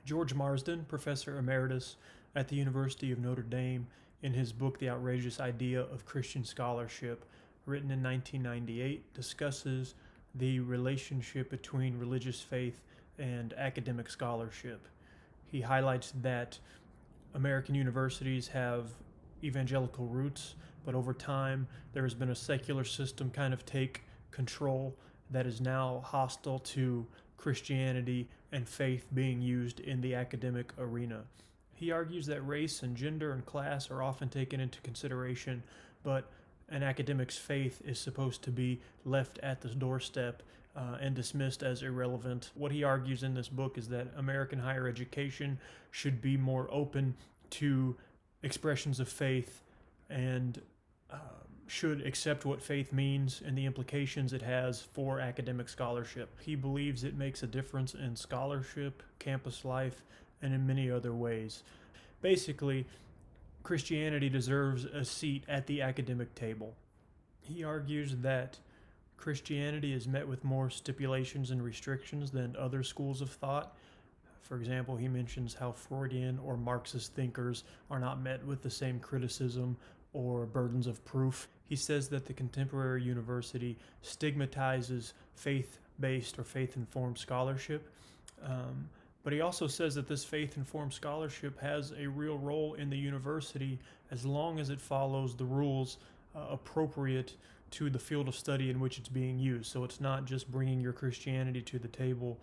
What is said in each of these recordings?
George Marsden, professor emeritus at the University of Notre Dame, in his book The Outrageous Idea of Christian Scholarship, written in 1998, discusses the relationship between religious faith and academic scholarship. He highlights that American universities have evangelical roots, but over time there has been a secular system kind of take control that is now hostile to Christianity and faith being used in the academic arena. He argues that race and gender and class are often taken into consideration, but an academic's faith is supposed to be left at the doorstep and dismissed as irrelevant. What he argues in this book is that American higher education should be more open to expressions of faith and should accept what faith means and the implications it has for academic scholarship. He believes it makes a difference in scholarship, campus life, and in many other ways. Basically, Christianity deserves a seat at the academic table. He argues that Christianity is met with more stipulations and restrictions than other schools of thought. For example, he mentions how Freudian or Marxist thinkers are not met with the same criticism or burdens of proof. He says that the contemporary university stigmatizes faith-based or faith-informed scholarship. But he also says that this faith-informed scholarship has a real role in the university as long as it follows the rules appropriate to the field of study in which it's being used. So it's not just bringing your Christianity to the table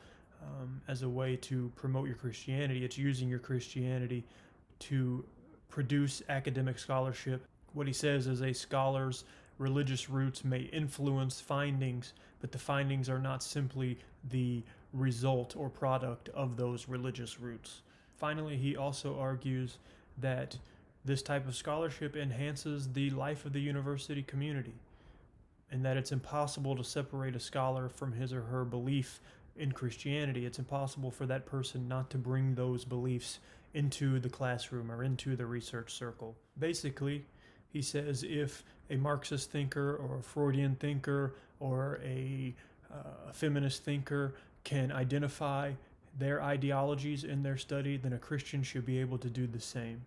as a way to promote your Christianity. It's using your Christianity to produce academic scholarship. What he says is a scholar's religious roots may influence findings, but the findings are not simply the result or product of those religious roots. Finally, he also argues that this type of scholarship enhances the life of the university community, and that it's impossible to separate a scholar from his or her belief in Christianity. It's impossible for that person not to bring those beliefs into the classroom or into the research circle. Basically, he says if a Marxist thinker or a Freudian thinker or a feminist thinker can identify their ideologies in their study, then a Christian should be able to do the same.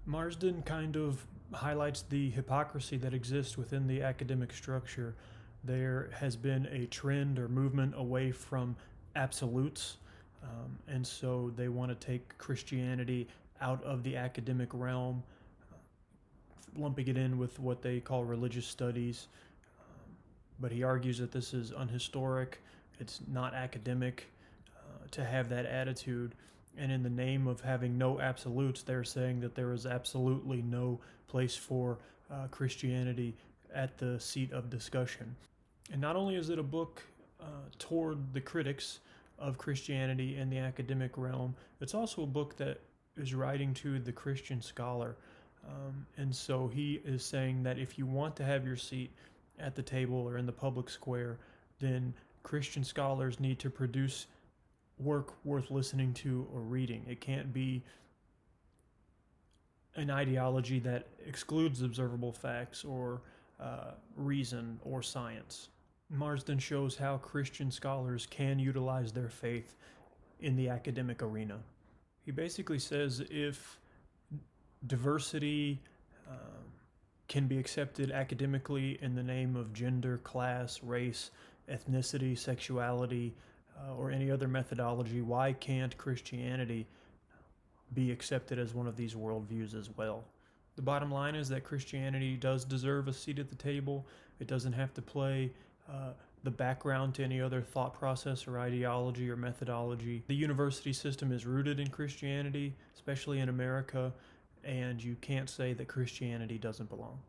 Marsden kind of highlights the hypocrisy that exists within the academic structure. There has been a trend or movement away from absolutes, and so they want to take Christianity out of the academic realm, lumping it in with what they call religious studies. But he argues that this is unhistoric, it's not academic to have that attitude. And in the name of having no absolutes, they're saying that there is absolutely no place for Christianity at the seat of discussion. And not only is it a book toward the critics of Christianity in the academic realm, it's also a book that is writing to the Christian scholar. And so he is saying that if you want to have your seat at the table or in the public square, then Christian scholars need to produce work worth listening to or reading. It can't be an ideology that excludes observable facts or reason or science. Marsden shows how Christian scholars can utilize their faith in the academic arena. He basically says if diversity can be accepted academically in the name of gender, class, race, ethnicity, sexuality, or any other methodology, why can't Christianity be accepted as one of these worldviews as well? The bottom line is that Christianity does deserve a seat at the table. It doesn't have to play the background to any other thought process or ideology or methodology. The university system is rooted in Christianity, especially in America, and you can't say that Christianity doesn't belong.